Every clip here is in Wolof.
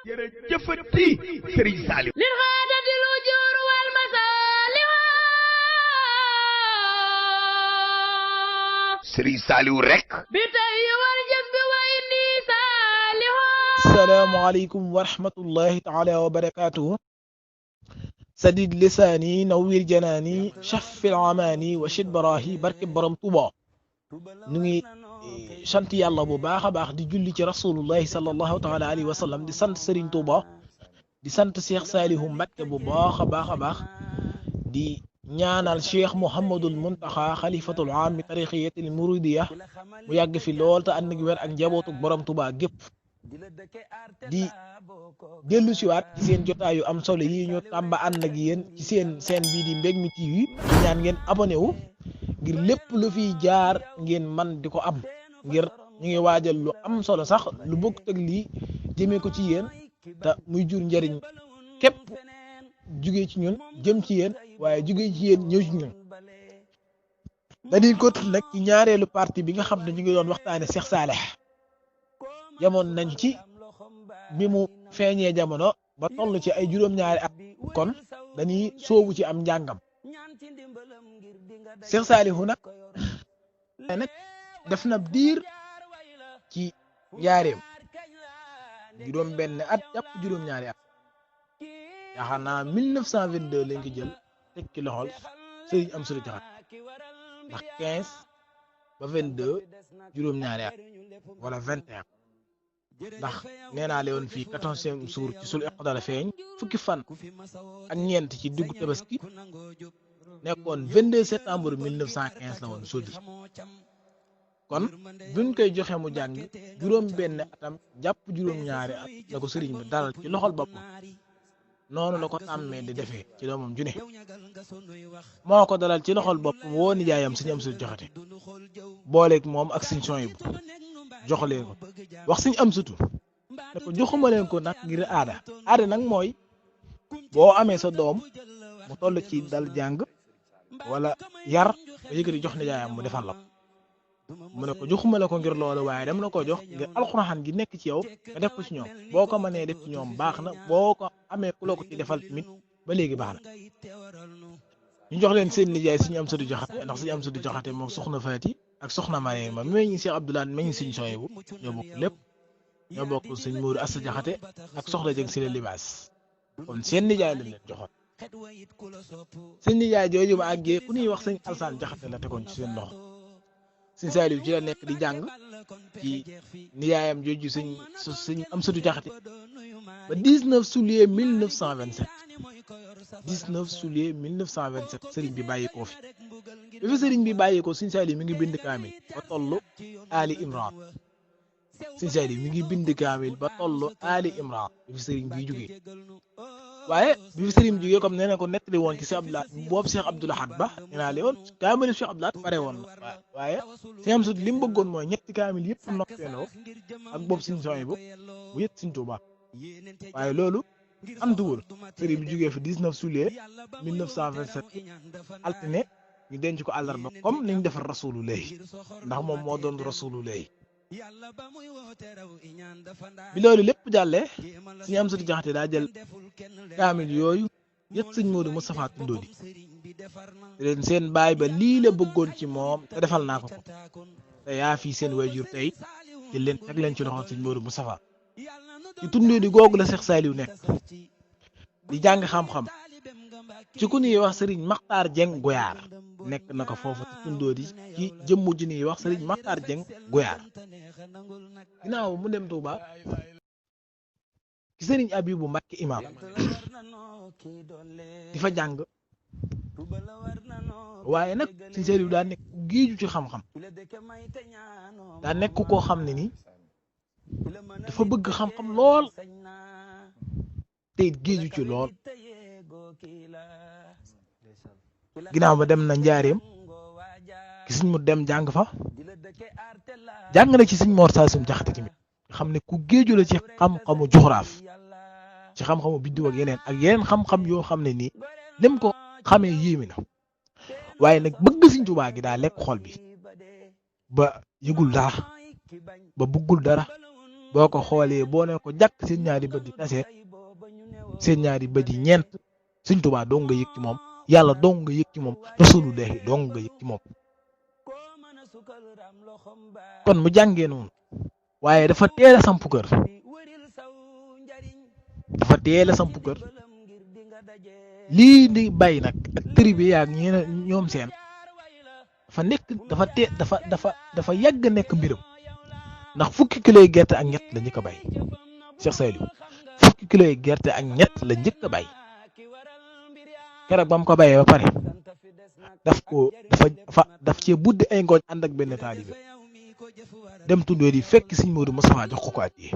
jërëjëfati Serigne Saliou lil xaadati lu juur wal masaaliha Serigne Saliou rek bi tay wal jës bi way indi saaliha. asalaamaaleykum wa rahmatullahi taala wa barakaatuhu. sadid lisaani nawwir janaani shaffil amaani wa shid baraahi barke borom Tuuba. ñu ngi sant yàlla bu baax a baax di julli ci rasulullahi sallallahu taala alayhi wa sallam di sant Serigne Touba di sant Cheikh Saliou Mbacké bu baax a baax di ñaanal Cheikh Mouhamadul Muntaxa xalifatul aam mi tariqiyatil muridiya mu yàgg fi lool te ànd ak wér ak njabootu borom Touba gépp di dellu siwaat ci seen jotaayu am solo yi ñu tàmba ànd ak yéen ci seen bii di Mbégue TV ñaan ngeen abonné wu ngir lépp lu fiy jaar ngeen man di ko am ngir ñu ngi waajal lu am solo sax lu bokk teg lii jëmee ko ci yéen te muy jur njëriñ képp jugee ci ñun jëm ci yéen waaye jugee ci yéen ñëw ci ñun dañuy continuer nag ci ñaareelu partie bi nga xam ne ñu ngi doon waxtaane Cheikh Salih jamono nañ ci bi mu feeñee jamono ba toll ci ay juróom-ñaari at kon dañuy soobu ci am njàngam Cheikh Saliou nag def na diir ci njaareem juróom benn at jàpp juróom-ñaari at yaakaar naa 1922 lañ ko jël teg ci loxol Serigne Amsatou Diakhaté ndax 15 ba 22 juróom-ñaari at wala 21 ndax nee naa leen fii 14e suur ci sul iqdala feeñ fukki fan ak ñeent ci diggu tabaski nekkoon 22 septembre 1915 la woon sodi kon buñ koy joxe mu jàng juróom benn atam jàpp juróom-ñaari at la ko sëriñ bi dalal ci loxol boppam noonu la ko tàmmee di defee ci doomam ju ne moo ko dalal ci loxol boppam woo nijaayam Sëriñ Amsatou Diakhaté booleeg moom ak Sëriñ Souhaïbou jox leen ko wax Sëriñ Amsatou ne ko joxuma leen ko nag ngir aada nag mooy boo amee sa doom mu toll ci dal jàng wala yar ba yëkkati jox nijaayam mu defal la ko mu ne ko joxuma la ko ngir loolu waaye dem na ko jox ngir alxuraan gi nekk ci yow nga def ko ci ñoom boo ko mënee def ci ñoom baax na boo ko amee ku la ko ci defal tamit ba léegi baax na ñu jox leen seen nijaay Sëriñ Amsatou Diakhaté ndax Sëriñ Amsatou Diakhaté moom soxna Faati ak soxna Mariama mi ñi Cheikh Abdoulaye mi ngi Sëriñ Souhaïbou ñoo bokk lépp ñoo bokk Sëriñ Modou Asta Diakhaté ak soxna Jëng Sile Libaas kon seen nijaay lañ leen joxoon seen nijaay jooju ba àggee ku ñuy wax Sëriñ Alsaan Diakhaté la tegoon ci seen loxo Sëriñ Saliou ci la nekk di jàng ci nijaayam jooju Sëriñ Amsatou Diakhaté ba 19 juillet 1927 19 juillet 1927 sëriñ bi bàyyi koo fi bi fi sëriñ bi bàyyi ko Sëriñ Saliou mi ngi bind kaamil ba toll Ali Imran Sëriñ Saliou mi ngi bind kaamil ba toll Ali Imran bi fi sëriñ bi jógee waaye bi fi sëriñ bi jógee comme nee na ko nettali woon ci Cheikh Abdoulaye boobu Cheikh Abdoul Ahad ba nee naa leen kaamil Cheikh Abdoul Ahad pare woon na waaye Sëriñ Amsatou li mu bëggoon mooy ñetti kaamil yëpp noppeenoo ak boobu Sëriñ Souhaïbou bu yët Sëriñ Tuubaa waaye loolu antuwul sëriñ bi jógee fi 19 juillet 1927 altine ñu denc ko àllarba comme niñ defar rasulullahi ndax moom moo doon rasulullahi bi loolu lépp jàllee Sëriñ Amsatou Diakhaté daa jël kaamil yooyu yët Sëriñ Modou Moustapha Tindodi leen seen baay ba lii la bëggoon ci moom te defal naa ko te yaa fii seen wayjur tey jël leen teg leen ci loxo Sëriñ Modou Moustapha ci Tindodi googu la Cheikh Saliou nekk di jàng xam-xam ci ku ñuy wax Serigne Makhtar Dieng Goyaar nekk na ko foofu ci Tindodi ci jëmmu ji ñuy wax Serigne Makhtar Dieng Goyaar ginnaaw mu dem Touba ci Serigne Abibou Mbacké imam di fa jàng waaye nag Sëriñ Saliou daa nekk géeju ci xam-xam daa nekk koo xam ne ni dafa bëgg xam-xam lool te it géeju ci lool ginnaaw ba dem na njaareem gis mu dem jàng fa jàng na ci Sëriñ Mor Saliou Diakhaté tamit xam ne ku géeju la ci xam-xamu juxuraaf ci xam-xamu biddiw ak yeneen xam-xam yoo xam ne nii lim ko xamee yéemi na waaye nag bëgg Sëriñ Tuubaa gi daa lekk xol bi ba yëgul dara ba bëggul dara ba boo ko xoolee boo ne ko jàkk seen ñaari bët yi tase seen ñaari bët yi ñeent Sëñ Tuubaa dong nga yëg ci moom yàlla dong nga yëg ci moom rasulullahi dong nga yëg ci moom kon mu jàngee noonu waaye dafa teel a samp kër dafa teel a samp kër lii di bàyyi nag ak tribu yaag ñeneen ñoom seen dafa nekk dafa yàgg nekk mbiram ndax fukki kiloy gerte ak ñett la njëkk a bay Cheikh Saliou fukki kiloy gerte ak ñett la njëkk a bay keroog ba mu ko bayee ba pare daf cee buddi ay ngooñ ànd ak benn taalibe dem tundoo di fekk Sëñ Moodu Mustafaa jox ko addiyee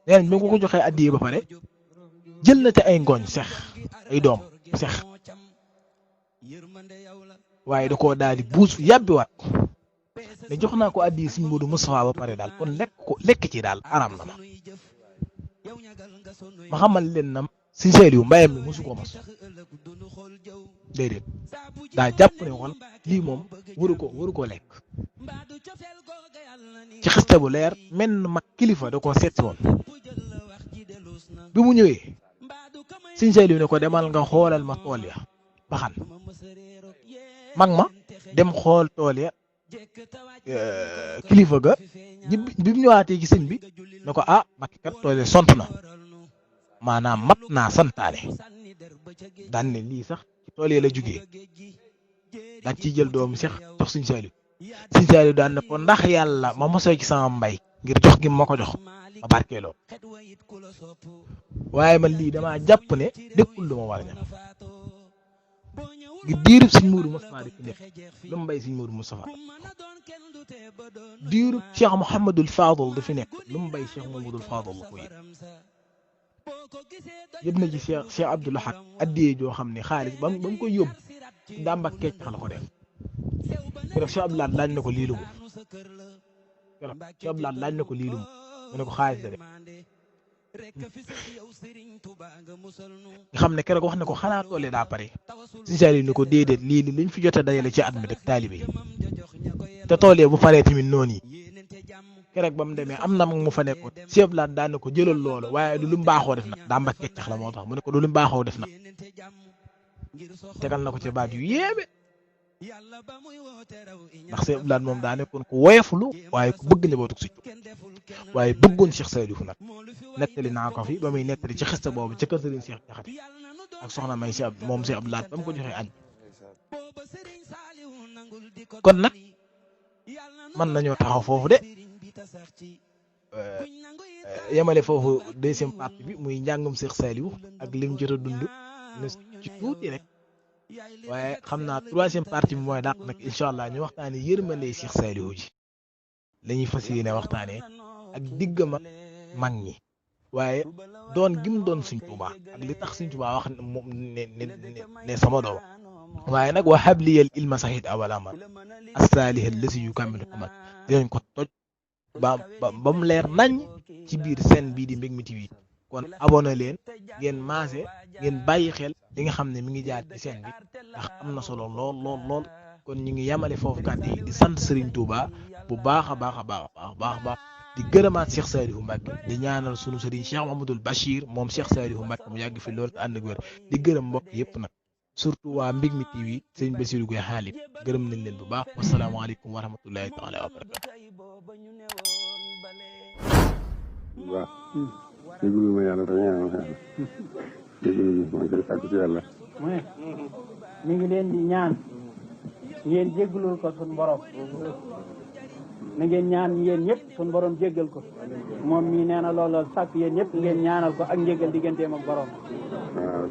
neen bi nga ko joxee addiyee ba pare jël na te ay ngooñ sex ay doom sex waaye da koo daal di buus yàbbiwaat ne jox naa ko addiyee Sëñ Moodu Mustafaa ba pare daal kon lekk ci daal araam na ma xamal leen na Sëñ Saliou mbayam mi mosu ko mos déedéet daa jàpp ne woon lii moom waru ko lekk ci xiste bu leer menn mag kilifa da koo seetsi woon bi mu ñëwee Sëñ Saliou ne ko demal nga xoolal ma tool ya baxan mag ma dem xool tool ya kilifa ga bi mu ñëwaatee ci sëñ bi ne ko Mbàkke kat tool ya sont na maanaam mat naa santaane daan ne lii sax ci tool yi la jugee daan ciy jël doomu Seex jox Sëñ Saliou daan ne ko ndax yàlla ma mosoo ci sama mbay ngir jox gi ma ko jox ma barkeeloo waaye man lii damaa jàpp ne dëkkul lu ma war a ñam ngir diirub Sëñ Moodu Mustafaa di fi nekk lu mu mbay Sëñ Moodu Mustafaa diirub Cheikh Mouhamadul Fadal di fi nekk lu mu mbay Cheikh Mouhamadul Fadal la ko yëpp na ci Cheikh Abdoul Ahad addiyee joo xam ne xaalis ba mu koy yóbbu dàmba kecc la ko def keroog Cheikh Abdoul Ahad laaj na ko lii lu mu mu ne ko xaalis la def nga xam ne keroog wax na ko xanaa tool yi daa pare Sëñ Saliou ne ko déedéet lii liñ fi jot a dajale ci at mi rek taalibe yi te tool yi bu paree tamit noonu yi keroog ba mu demee am na mu fa nekkoon Cheikh Abdoul Ahad daan na ko jëlal loolu waaye du lu mu baaxoo def nag daa mbak keccax la moo tax mu ne ko du lu mu baaxoo def nag tegal na ko ci baat yu yéeme ndax Cheikh Abdoul Ahad moom daa nekkoon ku woyoflu waaye ku bëgg njabootu si waaye bëggoon Cheikh Saliou nag nettali naa ko fi ba muy nettali ci xista boobu ca kër Sëriñ Cheikh Jaxate ak soxna May moom Cheikh Abdoul Ahad ba mu ko joxee añ kon nag mën nañoo taxaw foofu de yemale foofu deuxième partie bi muy njàngum Cheikh Saliou ak lim jot a dund ne ci tuuti rek waaye xam naa troisième partie bi mooy dàq nag incha allah ñu waxtaanee yërmande Cheikh Saliou ji la ñuy fas yéene waxtaanee ak diggam ak mag ñi waaye doon gim doon Sëñ Tuubaa ak li tax Sëñ Tuubaa wax moom ne sama doom waaye nag wa habliyal ilma sahid awala man as-salih allasi yukammilu kamal dinañ ko toj ba mu leer nañ ci biir seen bii di Mbéguimi TV kon abonné leen ngeen maase ngeen bàyyi xel li nga xam ne mi ngi jaar ci seen bi ndax am na solo lool kon ñu ngi yemale foofu kàddu yi di sant Serigne Touba bu baax a baax di gërëmaat Cheikh Saliou Mbacke di ñaanal sunu Serigne Cheikh Mamadou Bachir moom Cheikh Saliou Mbacke mu yàgg fi loolu te ànd ak wér di gërëm mbokk yëpp nag surtout waa Mbéguimi TV Serigne Bassirou Gueye xaalib gërëm nañ leen bu baax wasalaamaaleykum wa rahmatullahi taala wa barakatu. waaw déglu ma yàlla dañuy ñaan yàlla déglu ma koy sàkku ci yàlla. mu ne mi ngi leen di ñaan ngeen jéggalul ko sun borom na ngeen ñaan yéen ñëpp sun borom jéggal ko moom mii nee na loolu sàkk yéen ñëpp ngeen ñaanal ko ak njéggal digganteem ak borom. waaw